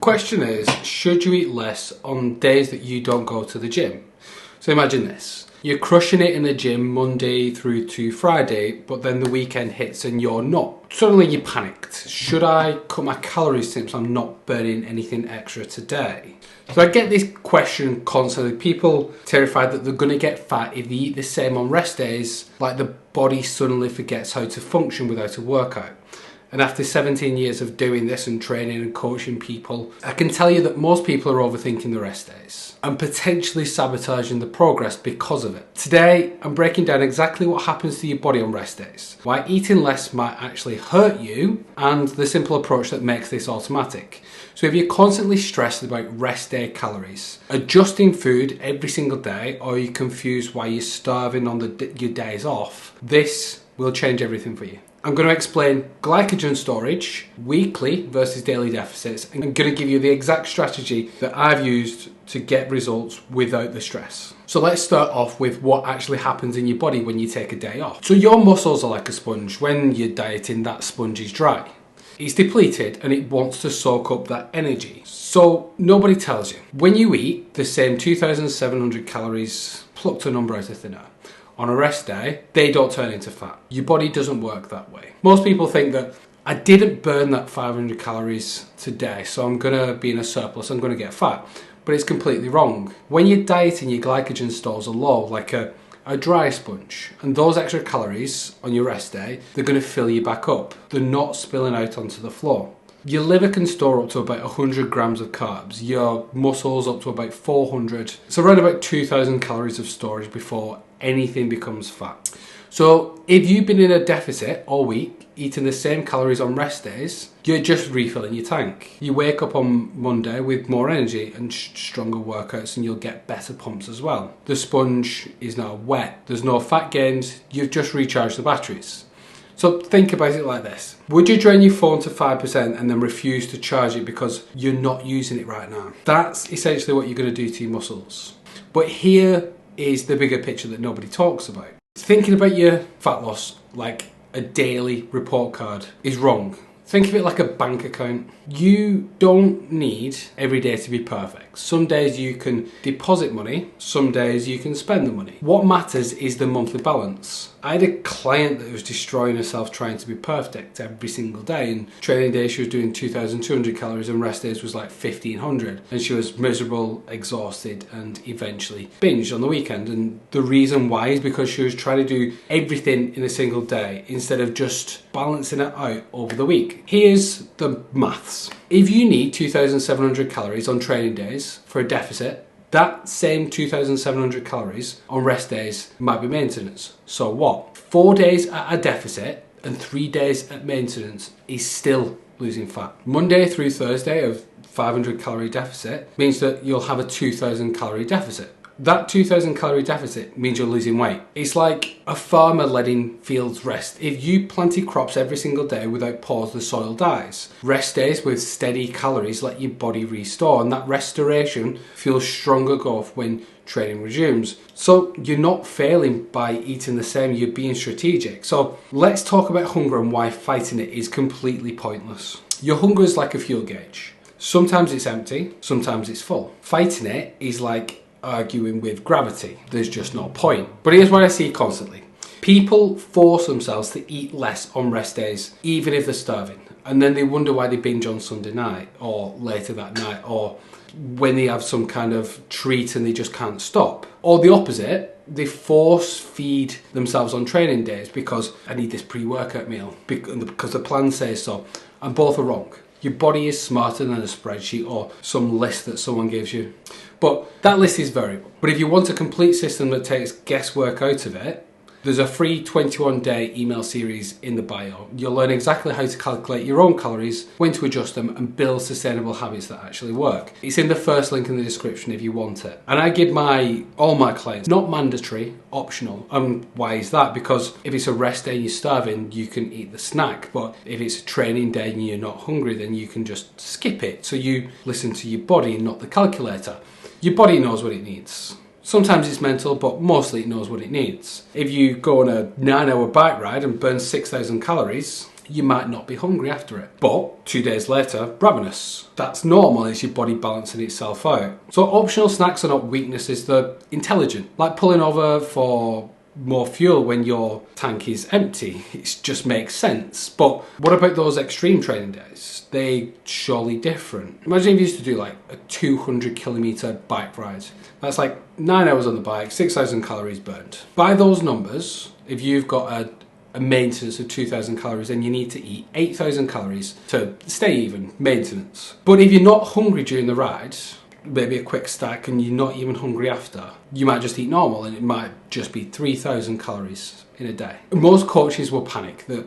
Question is, should you eat less on days that you don't go to the gym? So imagine this. You're crushing it in the gym Monday through to Friday, but then the weekend hits and you're not. Suddenly you're panicked. Should I cut my calories since I'm not burning anything extra today? So I get this question constantly. People terrified that they're going to get fat if they eat the same on rest days, like the body suddenly forgets how to function without a workout. And after 17 years of doing this and training and coaching people, I can tell you that most people are overthinking the rest days and potentially sabotaging the progress because of it. Today, I'm breaking down exactly what happens to your body on rest days, why eating less might actually hurt you, and the simple approach that makes this automatic. So if you're constantly stressed about rest day calories, adjusting food every single day, or you're confused why you're starving on your days off, this will change everything for you. I'm going to explain glycogen storage, weekly versus daily deficits, and I'm going to give you the exact strategy that I've used to get results without the stress. So let's start off with what actually happens in your body when you take a day off. So your muscles are like a sponge. When you're dieting, that sponge is dry. It's depleted and it wants to soak up that energy. So nobody tells you. When you eat the same 2,700 calories, plucked a number out of thin air, on a rest day, they don't turn into fat. Your body doesn't work that way. Most people think that I didn't burn that 500 calories today, so I'm gonna be in a surplus, I'm gonna get fat. But it's completely wrong. When you're dieting, your glycogen stores are low, like a dry sponge. And those extra calories on your rest day, they're gonna fill you back up. They're not spilling out onto the floor. Your liver can store up to about 100 grams of carbs, your muscles up to about 400. So around about 2,000 calories of storage before anything becomes fat. So if you've been in a deficit all week, eating the same calories on rest days, you're just refilling your tank. You wake up on Monday with more energy and stronger workouts, and you'll get better pumps as well. The sponge is now wet. There's no fat gains. You've just recharged the batteries. So think about it like this. Would you drain your phone to 5% and then refuse to charge it because you're not using it right now? That's essentially what you're going to do to your muscles. But here is the bigger picture that nobody talks about. Thinking about your fat loss like a daily report card is wrong. Think of it like a bank account. You don't need every day to be perfect. Some days you can deposit money, some days you can spend the money. What matters is the monthly balance. I had a client that was destroying herself trying to be perfect every single day. And training days she was doing 2,200 calories and rest days was like 1,500. And she was miserable, exhausted, and eventually binged on the weekend. And the reason why is because she was trying to do everything in a single day instead of just balancing it out over the week. Here's the maths. If you need 2,700 calories on training days for a deficit, that same 2,700 calories on rest days might be maintenance. So what? 4 days at a deficit and 3 days at maintenance is still losing fat. Monday through Thursday of 500 calorie deficit means that you'll have a 2,000 calorie deficit. That 2,000 calorie deficit means you're losing weight. It's like a farmer letting fields rest. If you planted crops every single day without pause, the soil dies. Rest days with steady calories let your body restore, and that restoration fuels stronger growth when training resumes. So you're not failing by eating the same, you're being strategic. So let's talk about hunger and why fighting it is completely pointless. Your hunger is like a fuel gauge. Sometimes it's empty, sometimes it's full. Fighting it is like arguing with gravity. There's just no point. But here's what I see constantly. People force themselves to eat less on rest days, even if they're starving. And then they wonder why they binge on Sunday night or later that night, or when they have some kind of treat and they just can't stop. Or the opposite, they force feed themselves on training days because I need this pre-workout meal because the plan says so. And both are wrong. Your body is smarter than a spreadsheet or some list that someone gives you. But that list is variable. But if you want a complete system that takes guesswork out of it, there's a free 21-day email series in the bio. You'll learn exactly how to calculate your own calories, when to adjust them, and build sustainable habits that actually work. It's in the first link in the description if you want it. And I give all my clients, not mandatory, optional. And why is that? Because if it's a rest day and you're starving, you can eat the snack. But if it's a training day and you're not hungry, then you can just skip it. So you listen to your body, not the calculator. Your body knows what it needs. Sometimes it's mental, but mostly it knows what it needs. If you go on a 9-hour bike ride and burn 6,000 calories, you might not be hungry after it. But 2 days later, ravenous. That's normal, it's your body balancing itself out. So optional snacks are not weaknesses, they're intelligent. Like pulling over for more fuel when your tank is empty. It just makes sense. But what about those extreme training days? They surely different. Imagine if you used to do like a 200-kilometer bike ride. That's like 9 hours on the bike, 6,000 calories burned. By those numbers, if you've got a maintenance of 2,000 calories, then you need to eat 8,000 calories to stay even, maintenance. But if you're not hungry during the ride, maybe a quick stack, and you're not even hungry after, you might just eat normal and it might just be 3,000 calories in a day. Most coaches will panic that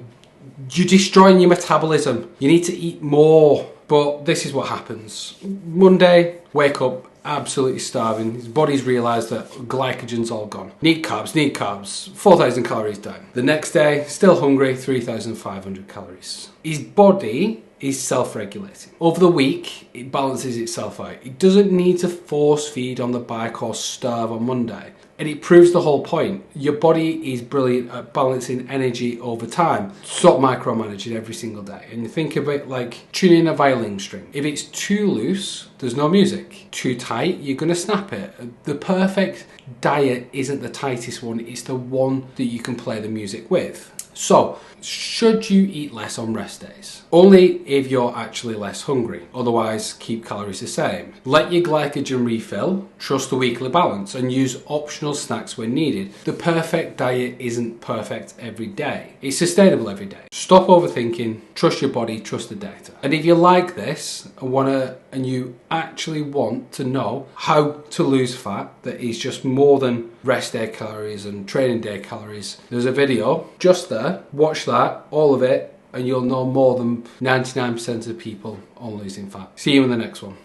you're destroying your metabolism, you need to eat more. But this is what happens. Monday, wake up absolutely starving. His body's realised that glycogen's all gone. Need carbs, 4,000 calories down. The next day, still hungry, 3,500 calories. His body is self-regulating. Over the week, it balances itself out. It doesn't need to force feed on the bike or starve on Monday. And it proves the whole point. Your body is brilliant at balancing energy over time. Stop micromanaging every single day. And you think of it like tuning a violin string. If it's too loose, there's no music. Too tight, you're gonna snap it. The perfect diet isn't the tightest one, it's the one that you can play the music with. So, should you eat less on rest days? Only if you're actually less hungry. Otherwise, keep calories the same. Let your glycogen refill, trust the weekly balance, and use optional snacks when needed. The perfect diet isn't perfect every day. It's sustainable every day. Stop overthinking, trust your body, trust the data. And if you like this and you actually want to know how to lose fat that is just more than rest day calories and training day calories, there's a video just there. Watch that, all of it, and you'll know more than 99% of people on losing fat. See you in the next one.